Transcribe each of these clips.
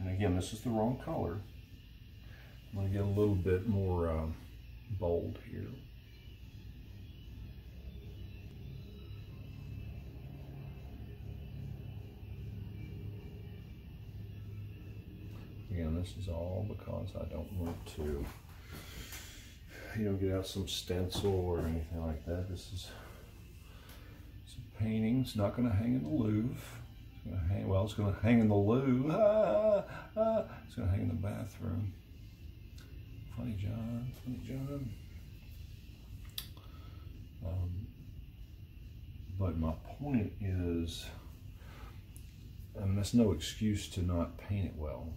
And again, this is the wrong color. I'm going to get a little bit more bold here. Again, this is all because I don't want to, get out some stencil or anything like that. This is some painting. It's not going to hang in the Louvre. It's going to hang, well, it's going to hang in the Louvre. It's going to hang in the bathroom. Funny John, Funny John. But my point is, and that's no excuse to not paint it well,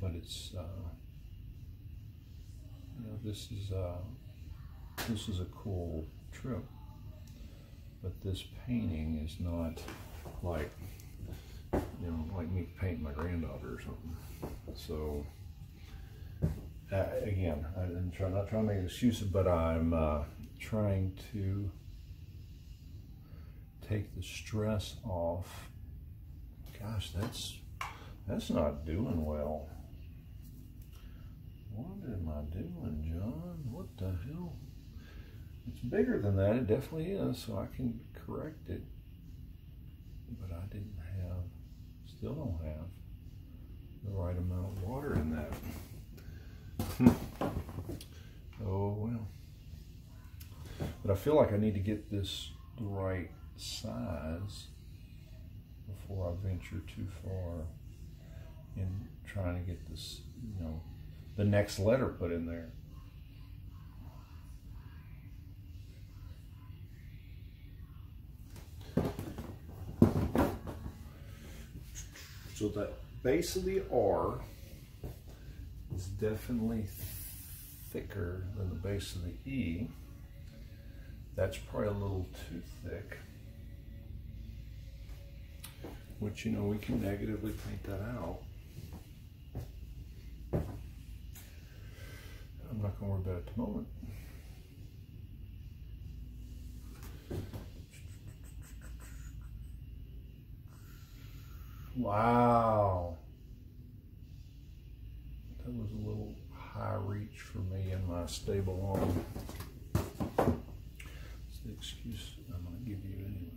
but it's, this is a cool trip, but this painting is not like, like me painting my granddaughter or something. So, again, I'm not trying to make excuses, but I'm trying to take the stress off. Gosh, that's not doing well. What am I doing, John? What the hell? It's bigger than that, it definitely is, so I can correct it. But I still don't have the right amount of water in that. Oh well. But I feel like I need to get this the right size before I venture too far in trying to get this, the next letter put in there. So the base of the R is definitely thicker than the base of the E. That's probably a little too thick, which, we can negatively paint that out. I'm not going to worry about it at the moment. Wow. That was a little high reach for me and my stable arm. That's the excuse I'm going to give you anyway.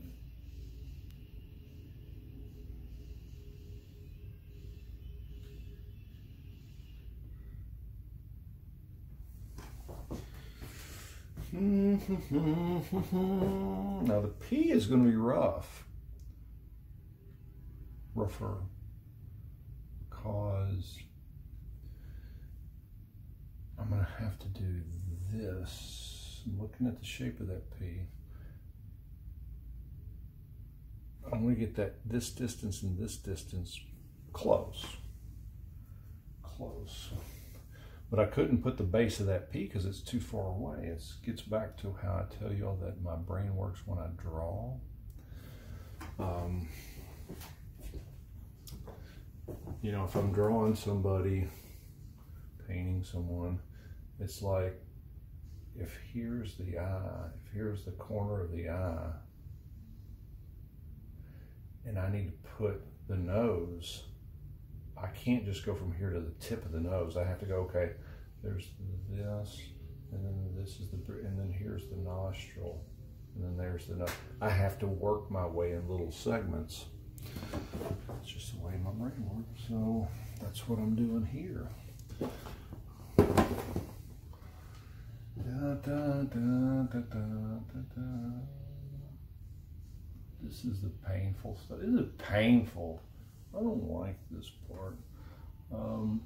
Now the P is going to be rougher, because I'm going to have to do this. I'm looking at the shape of that P. I'm going to get this distance and this distance close. But I couldn't put the base of that P because it's too far away. It gets back to how I tell you all that my brain works when I draw. If I'm drawing somebody, painting someone, it's like, if here's the eye, if here's the corner of the eye, and I need to put the nose, I can't just go from here to the tip of the nose. I have to go, okay, there's this, and then this is and then here's the nostril, and then there's the nose. I have to work my way in little segments. It's just the way my brain works, so that's what I'm doing here. This is the painful stuff. This is painful. I don't like this part. And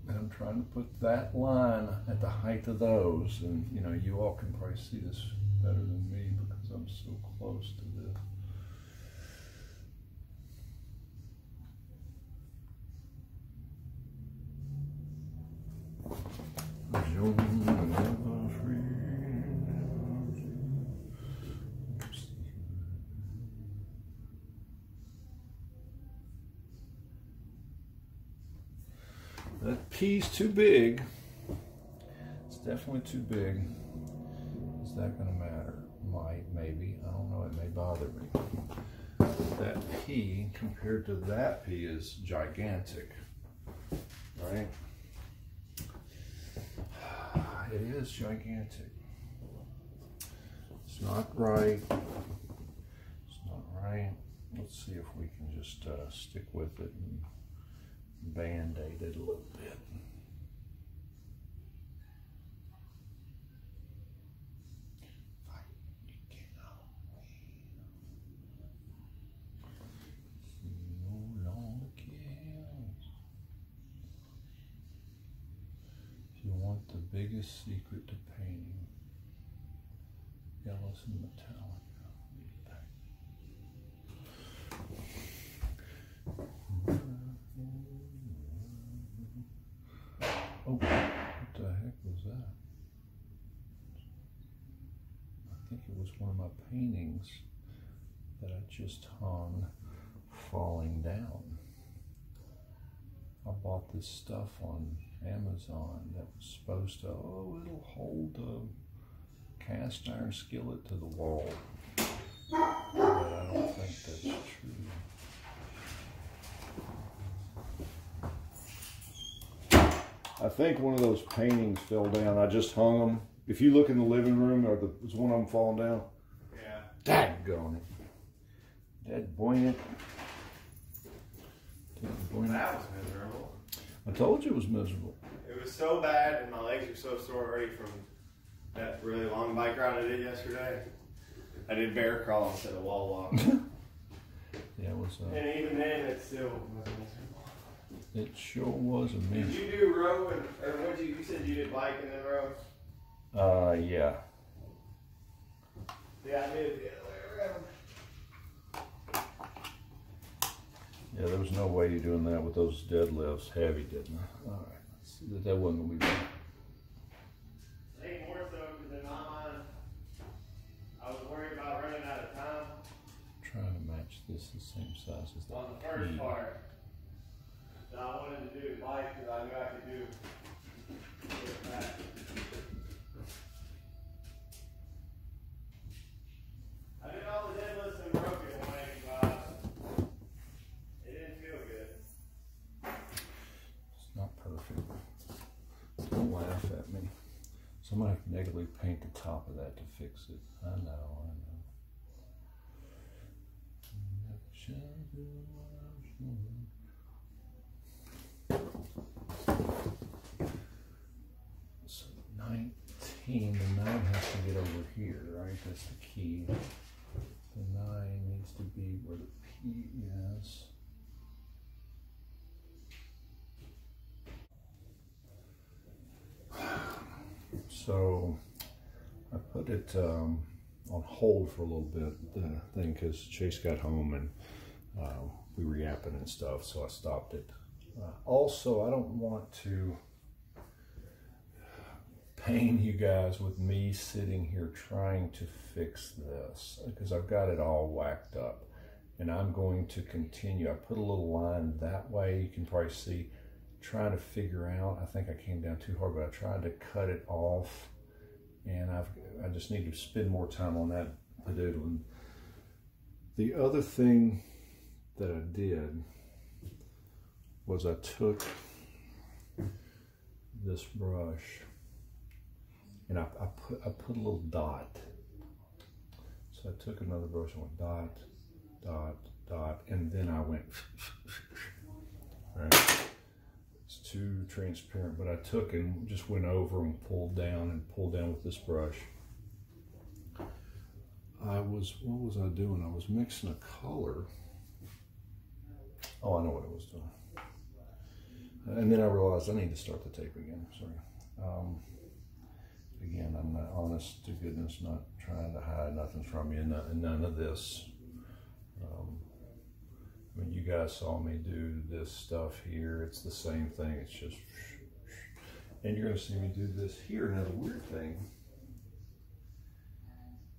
I'm trying to put that line at the height of those, and you all can probably see this better than me because I'm so close to this. That P's too big. It's definitely too big. Is that going to matter? Might, maybe. I don't know. It may bother me. that P compared to that P is gigantic, right? It is gigantic. It's not right. It's not right. Let's see if we can just stick with it and band-aid it a little bit. The biggest secret to painting, yellows and metallica. Oh, what the heck was that? I think it was one of my paintings that I just hung falling down. I bought this stuff on Amazon that was supposed to, oh, it'll hold a cast iron skillet to the wall. But I don't think that's true. I think one of those paintings fell down. I just hung them. If you look in the living room, was one of them falling down? Yeah. Daggone it. Dead buoyant. That was miserable. I told you it was miserable. It was so bad, and my legs were so sore already from that really long bike ride I did yesterday. I did bear crawl instead of wall walk. Yeah, it was. And even then, it still was miserable. It sure was a Did mess. you do row, or what you said you did bike and then row? Yeah. Yeah, I did the other way around. Yeah, there was no way you're doing that with those deadlifts. Heavy, didn't it? All right. Let's see that wasn't going to be bad. Ain't more so because in my mind, I was worried about running out of time. Trying to match this the same size as that. On the first part. So I wanted to do bike because I knew I could do it back. I did all the deadlifts and broke it one 85. It didn't feel good. It's not perfect. Don't laugh at me. So I'm going to have to negatively paint the top of that to fix it. I know, I know. So 19, the 9 has to get over here, right? That's the key. The 9 needs to be where the P is. So I put it on hold for a little bit, the thing, because Chase got home and we were yapping and stuff, so I stopped it. Also, I don't want to pain you guys with me sitting here trying to fix this, because I've got it all whacked up, and I'm going to continue. I put a little line that way, you can probably see, trying to figure out, I think I came down too hard, but I tried to cut it off, and I just need to spend more time on that padoodling. The other thing that I did was I took this brush and I put a little dot. So I took another brush and went dot, dot, dot, and then I went right. It's too transparent, but I took and just went over and pulled down with this brush. What was I doing? I was mixing a color. Oh, I know what I was doing. And then I realized I need to start the tape again, sorry. Again, I'm not, honest to goodness, not trying to hide nothing from you, and none of this. When you guys saw me do this stuff here, it's the same thing, it's just, and you're gonna see me do this here. Now the weird thing,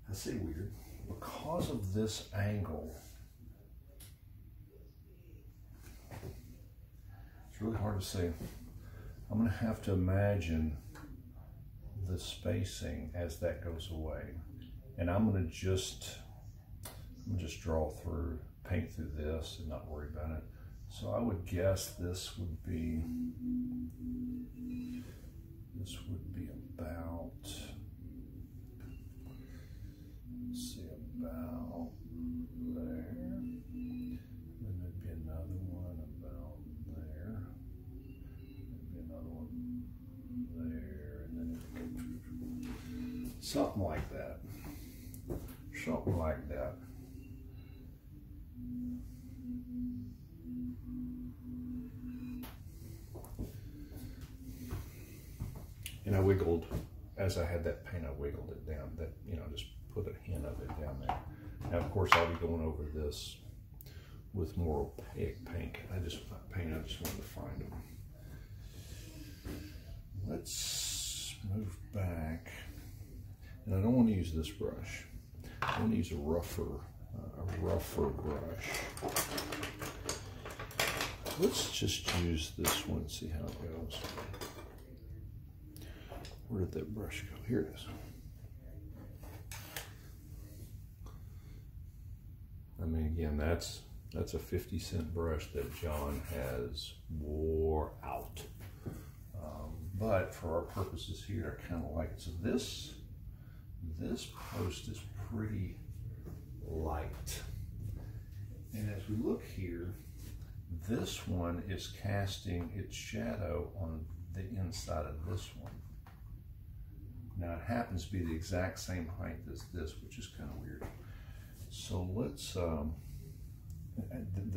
I say weird, because of this angle, it's really hard to say. I'm gonna have to imagine the spacing as that goes away, and I'm gonna just draw through paint through this and not worry about it. So I would guess this would be about, let's see, about there. Then there'd be another one about there. There'd be another one there, and then it'd go something like that. Something like that. And I wiggled, as I had that paint, I wiggled it down, that, you know, just put a hint of it down there. Now, of course, I'll be going over this with more opaque paint. I just wanted to find them. Let's move back. And I don't want to use this brush. I want to use a rougher brush. Let's just use this one and see how it goes. Where did that brush go? Here it is. I mean, again, that's a 50-cent brush that John has wore out. But for our purposes here, I kind of like it. So this post is pretty light. And as we look here, this one is casting its shadow on the inside of this one. Now it happens to be the exact same height as this, which is kind of weird. So let's, the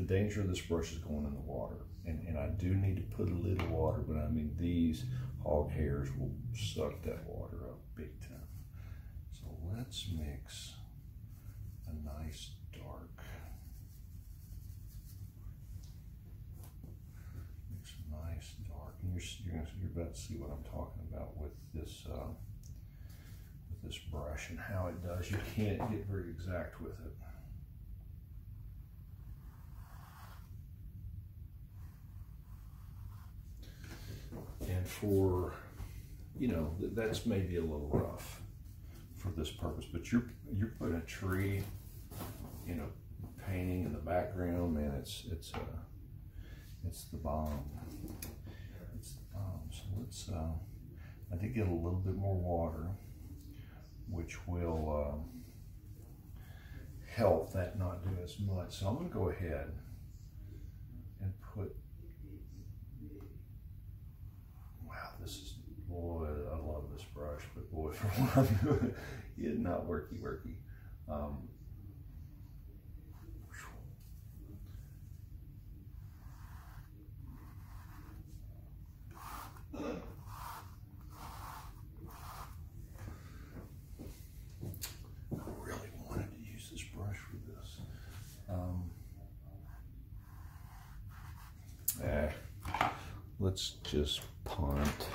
danger of this brush is going in the water. And I do need to put a little water, but I mean, these hog hairs will suck that water up big time. So let's mix a nice dark. Mix a nice dark. And you're about to see what I'm talking about with this brush and how it does. You can't get very exact with it. And for, you know, that's maybe a little rough for this purpose, but you're putting a tree, you know, painting in the background, man, it's the bomb. It's the bomb. So let's, I did get a little bit more water, which will help that not do as much. So I'm going to go ahead and put, wow, this is, boy, I love this brush, but boy, for what I'm doing, it's not worky. Let's just punt.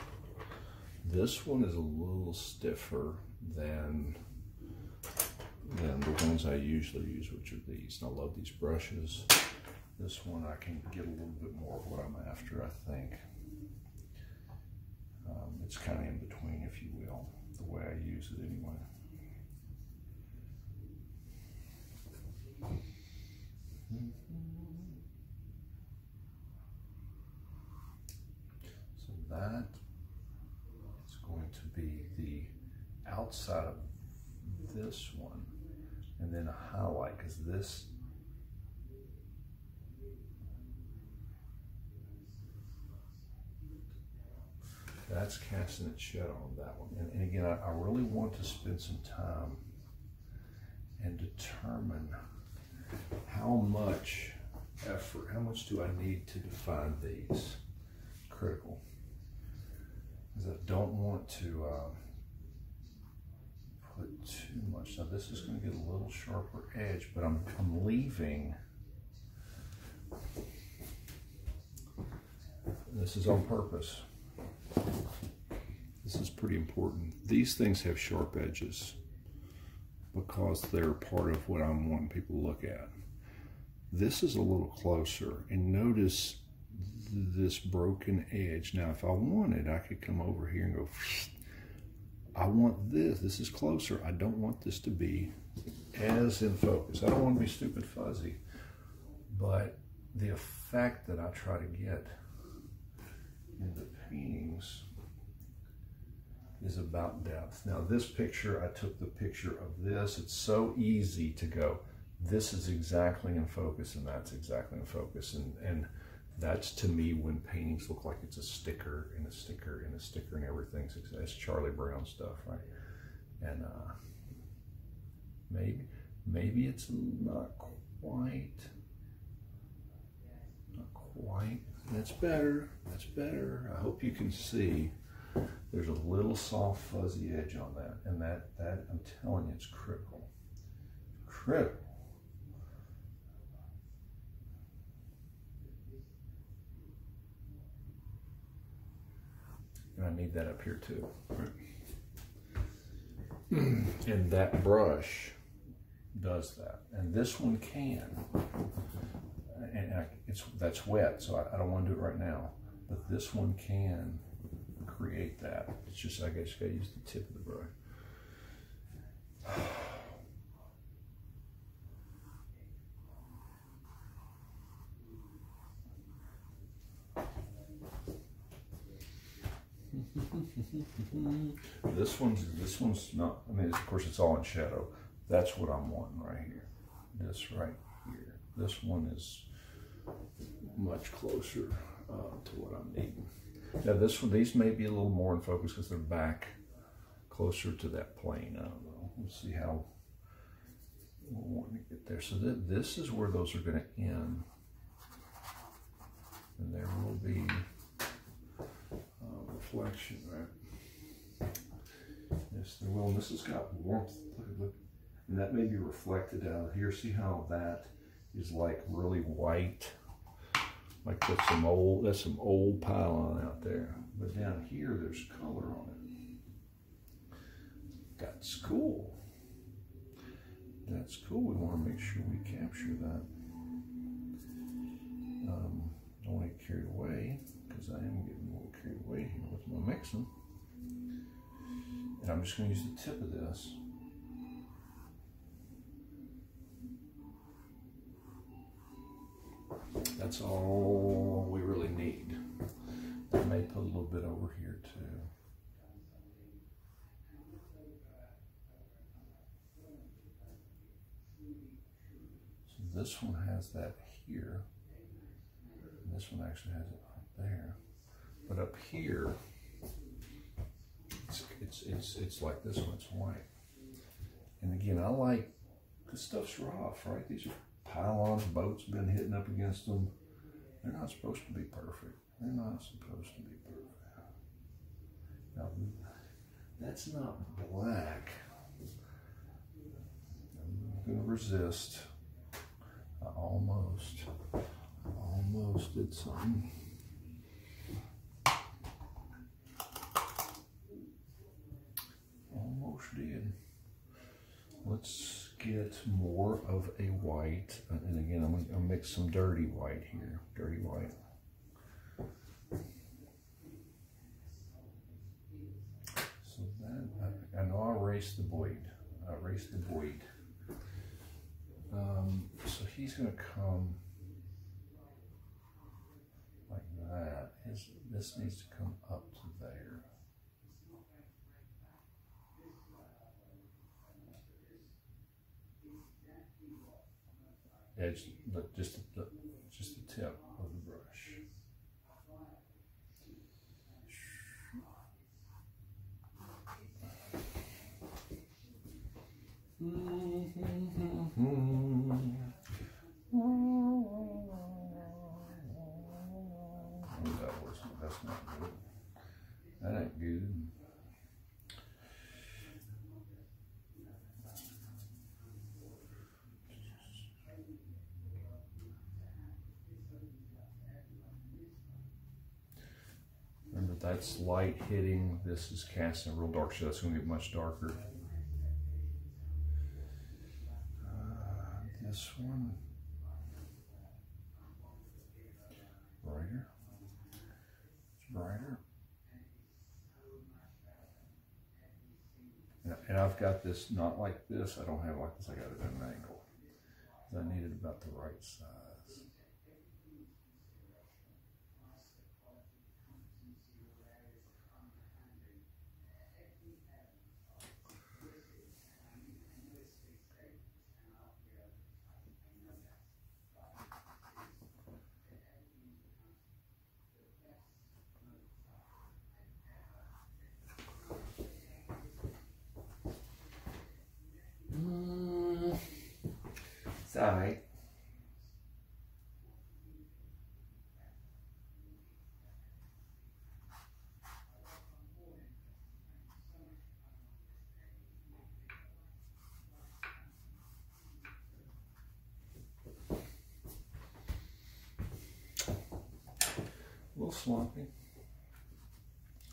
This one is a little stiffer than the ones I usually use, which are these. And I love these brushes. This one I can get a little bit more of what I'm after, I think. It's kind of in between, if you will, the way I use it anyway. So that is going to be the outside of this one, and then a highlight, because this that's casting its shadow on that one. And again, I really want to spend some time and determine how much effort, how much do I need to define these? Critical. Because I don't want to put too much. Now this is going to get a little sharper edge, but I'm leaving. This is on purpose. This is pretty important. These things have sharp edges because they're part of what I'm wanting people to look at. This is a little closer, and notice this broken edge. Now, if I wanted, I could come over here and go, I want this. This is closer. I don't want this to be as in focus. I don't want to be stupid fuzzy. But the effect that I try to get in the paintings is about depth. Now this picture, I took the picture of this. It's so easy to go, this is exactly in focus and that's exactly in focus. And that's to me when paintings look like it's a sticker and a sticker and a sticker and everything. That's Charlie Brown stuff, right? And maybe it's not quite. That's better. That's better. I hope you can see. There's a little soft fuzzy edge on that, and that I'm telling you, it's critical. Critical. And I need that up here too. And that brush does that, and this one can. And that's wet, so I don't want to do it right now. But this one can create that. It's just, I guess you gotta use the tip of the brush. This one's not, I mean, of course it's all in shadow. That's what I'm wanting right here. This right here. This one is much closer to what I'm needing. Now these may be a little more in focus because they're back closer to that plane. I don't know. We'll see how we're wanting to get there. So this is where those are going to end. And there will be reflection, right? Yes, there will. And this has got warmth. Look. And that may be reflected out here. See how that is like really white? Like that's some old pylon out there. But down here, there's color on it. That's cool. That's cool. We want to make sure we capture that. Don't want to get carried away because I am getting a little carried away here with my mixing. And I'm just going to use the tip of this. That's all we really need. I may put a little bit over here too. So this one has that here. And this one actually has it right there. But up here, it's like this one, it's white. And again, I like, this stuff's rough, right? These are pylons, boats been hitting up against them. They're not supposed to be perfect. They're not supposed to be perfect. Now, that's not black. I'm going to resist. I almost did something. Almost did. Let's get more of a white, and again, I'm gonna mix some dirty white here. Dirty white. So then, I know I erased the void. So he's gonna come like that. This needs to come up to there. Edge, look, just the tip of the brush. That's not good. That ain't good. Remember, that's light hitting. This is casting real dark, so that's going to get much darker. This one, brighter. It's brighter. And I've got this not like this. I don't have it like this. I got it at an angle. I need it about the right size. little slumpy.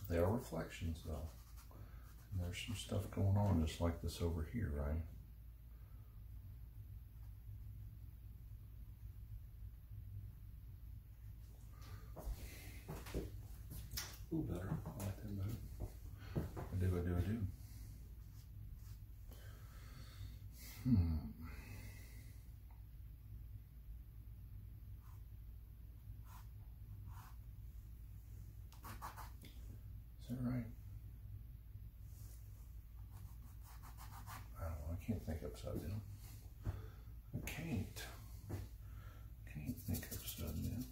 They are reflections though. And there's some stuff going on just like this over here, right? Ooh, better. I like that better. I do. Is that right? I don't know. I can't think upside down. I can't think upside down.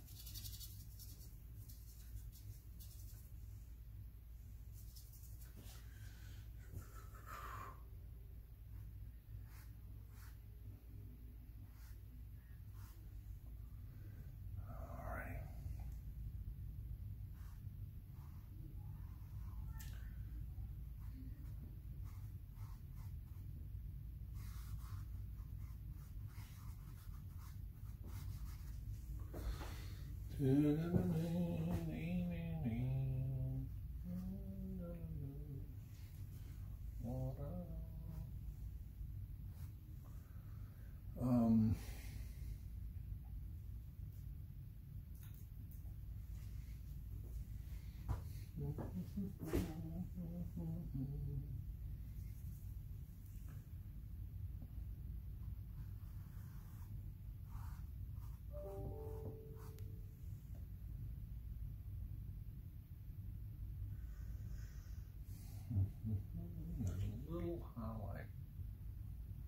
There's a little highlight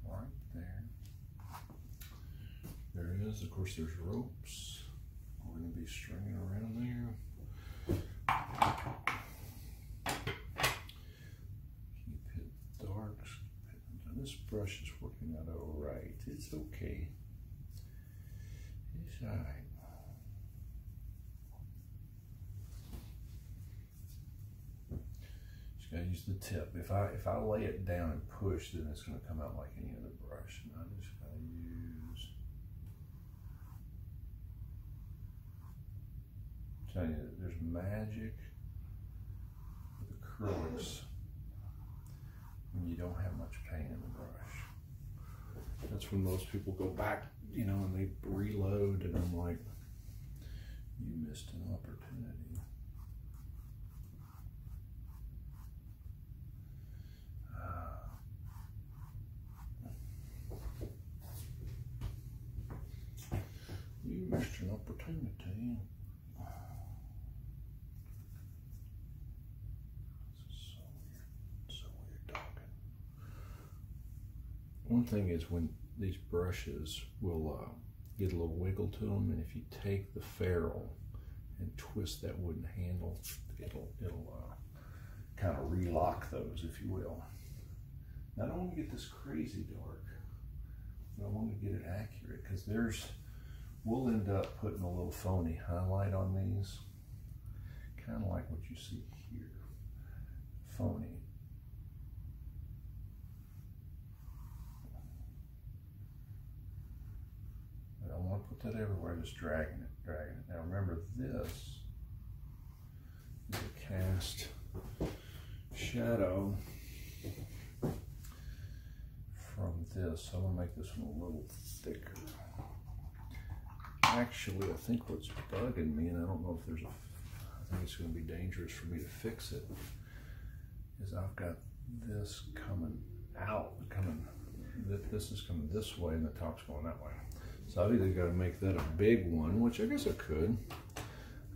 right there. There it is. Of course, there's ropes. We're going to be stringing around there. Keep it dark. This brush is working out all right. It's okay. It's all right. Just gotta use the tip. If I lay it down and push, then it's gonna come out like any other brush. And I just gotta use. I'm telling you, there's magic with acrylics when you don't have much paint in the brush. That's when most people go back, you know, and they reload, and I'm like, you missed an opportunity. You missed an opportunity. This is so weird talking. One thing is when these brushes will get a little wiggle to them, and if you take the ferrule and twist that wooden handle, it'll kind of relock those, if you will. Now, I don't want to get this crazy dark, but I want to get it accurate, because we'll end up putting a little phony highlight on these, kind of like what you see here, phony. I don't want to put that everywhere, just dragging it. Now remember, this is a cast shadow from this. So I'm gonna make this one a little thicker. Actually, I think what's bugging me, and I don't know if I think it's gonna be dangerous for me to fix it, is I've got this coming out, this is coming this way and the top's going that way. So I've either got to make that a big one, which I guess I could. I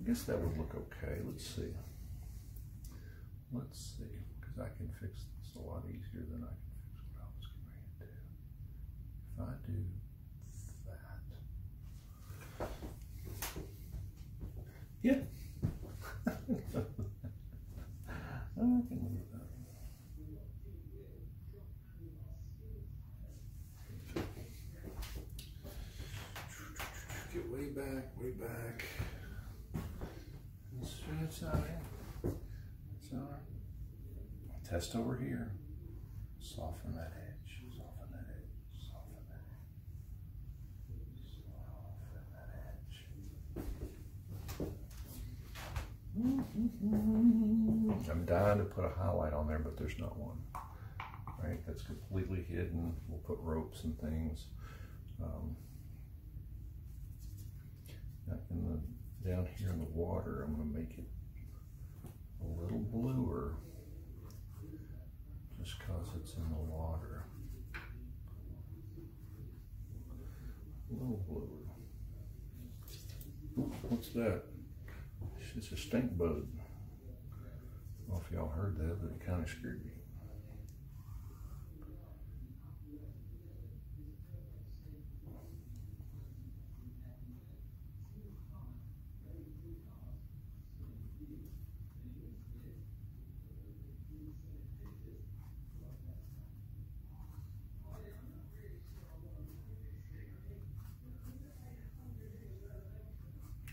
guess that would look okay. Let's see, because I can fix this a lot easier than I can fix what I was going to do. If I do that, yeah, I can move that. Get way back. It's all right. It's all right. Test over here. Soften that edge. Soften that edge. Soften that edge. Soften that edge. I'm dying to put a highlight on there, but there's not one. Right, that's completely hidden. We'll put ropes and things. Down here in the water, I'm going to make it a little bluer, just because it's in the water. A little bluer. Ooh, what's that? It's a stink bug. I don't know if y'all heard that, but it kind of scared me.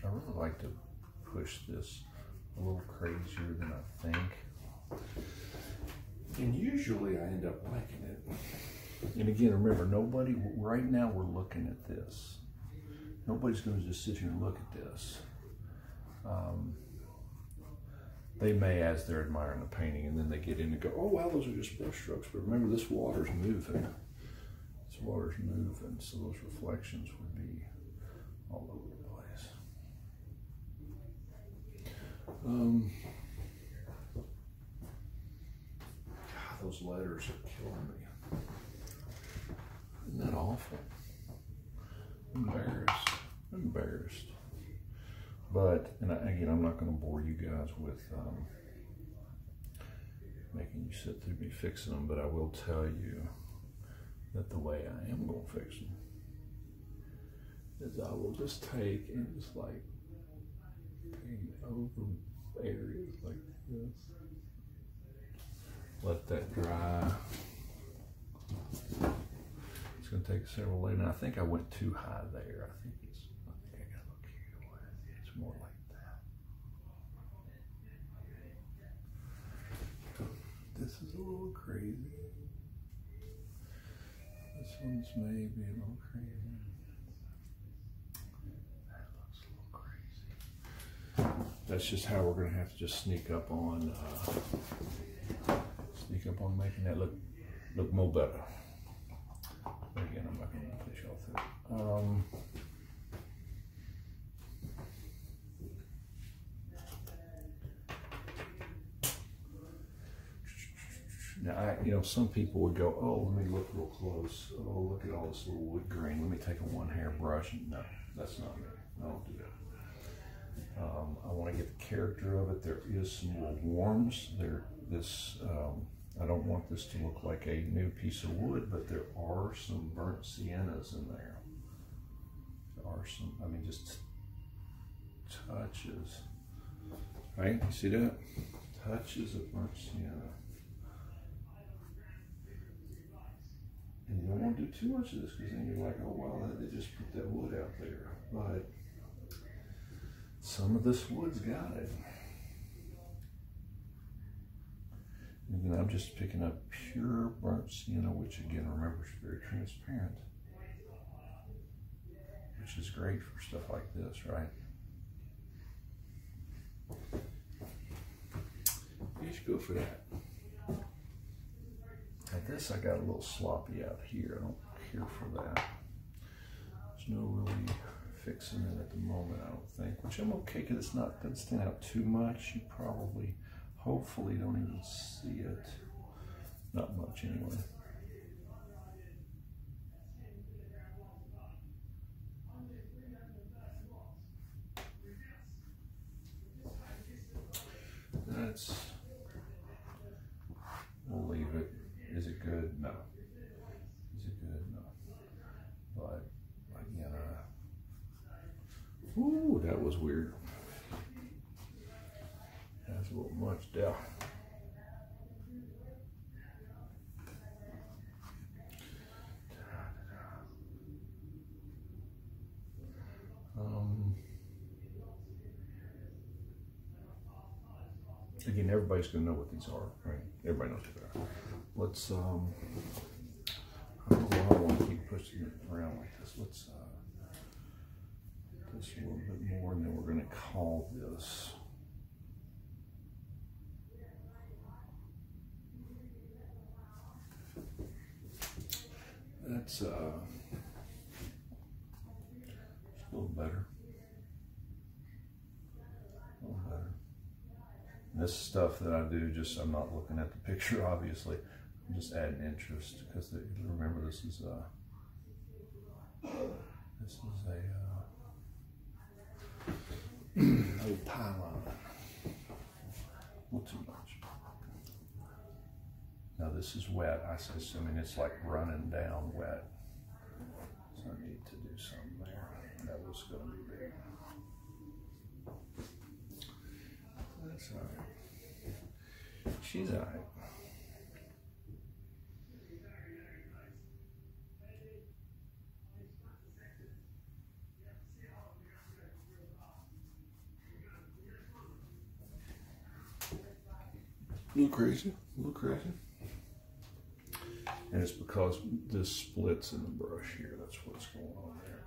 I really like to push this a little crazier than I think. And usually I end up liking it. And again, remember, nobody, right now we're looking at this. Nobody's going to just sit here and look at this. They may as they're admiring the painting, and then they get in and go, oh wow, those are just brush strokes. But remember, this water's moving. This water's moving, so those reflections would be all over the place. God, those letters are killing me. Isn't that awful? Embarrassed. But, and again, I'm not going to bore you guys with making you sit through me fixing them, but I will tell you that the way I am going to fix them is I will just take and just like paint over areas like this. Let that dry. It's going to take several layers. And I think I went too high there. I think I got to look here. It's more like that. This is a little crazy. This one's maybe a little crazy. That looks a little crazy. That's just how we're going to have to just sneak up on making that look more better. But again, I'm not going to push y'all through. Now, some people would go, oh, let me look real close. Oh, look at all this little wood grain. Let me take a one-hair brush. No, that's not me. I don't do that. I want to get the character of it. There is some little warms. I don't want this to look like a new piece of wood, but there are some burnt siennas in there. There are some, just touches. Right? You see that? Touches of burnt sienna. And you don't want to do too much of this because then you're like, oh wow, they just put that wood out there. But some of this wood's got it. And again, I'm just picking up pure burnt sienna, which again, remember, is very transparent. Which is great for stuff like this, right? You should go for that. At this, I got a little sloppy out here. I don't care for that. There's no really fixing it at the moment, I don't think, which I'm okay because it's not, doesn't stand out too much. You probably, hopefully, don't even see it. Not much anyway. We'll leave it. Is it good? No. Is it good? No. But again, ooh, that was weird. That's a little much down. Again, everybody's going to know what these are, right? Everybody knows what they are. Let's, I don't know why I want to keep pushing it around like this. Let's this a little bit more, and then we're going to call this That's a little better. A little better. And this stuff that I do, just I'm not looking at the picture, obviously. I'm just adding interest because remember this is a old pie line. Not too much. Now this is wet. Assuming it's like running down wet. So I need to do something there. That was going to be big. That's all right. She's all right. A little crazy, and it's because this splits in the brush here. That's what's going on there.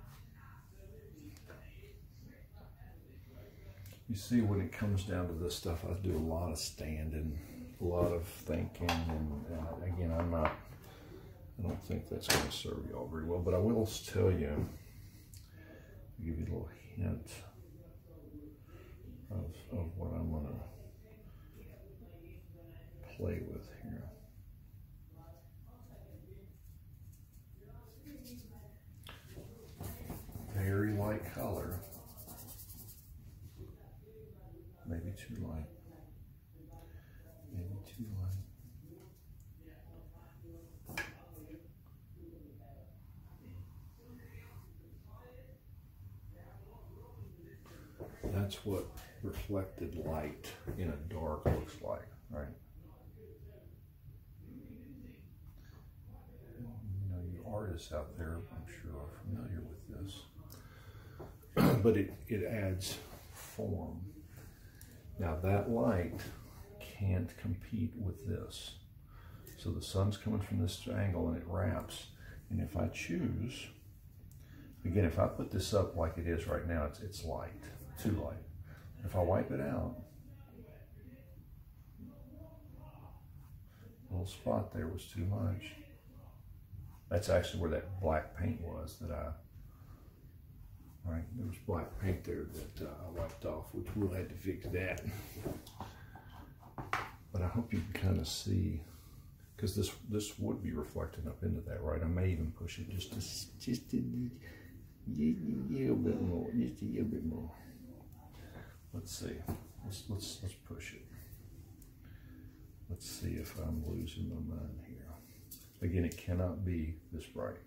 You see, when it comes down to this stuff, I do a lot of standing, a lot of thinking, and again, I don't think that's going to serve you all very well, but I will tell you, give you a little hint of what I'm going to play with here. Very light color. Maybe too light. Maybe too light. That's what reflected light in a dark looks like, right? Artists out there, I'm sure, are familiar with this, but it adds form. Now that light can't compete with this. So the sun's coming from this angle and it wraps, and if I choose, again, if I put this up like it is right now, it's light, too light. If I wipe it out, a little spot there was too much. That's actually where that black paint was that right, there was black paint there that I wiped off, which we'll have to fix that. But I hope you can kind of see, because this would be reflecting up into that, right? I may even push it just a little bit more, just a little bit more. Let's see, let's push it. Let's see if I'm losing my mind here. Again, it cannot be this bright.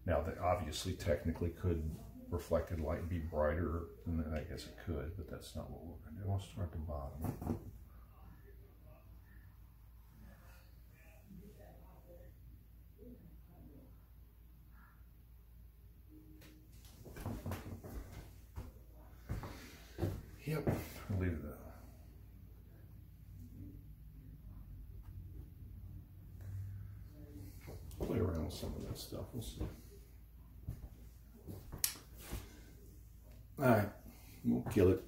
Now, that obviously technically could reflected light be brighter than that. I guess it could, but that's not what we're going to do. We'll start at the bottom. Yep, I'll leave it there. Play around with some of that stuff. We'll see. All right, we'll kill it.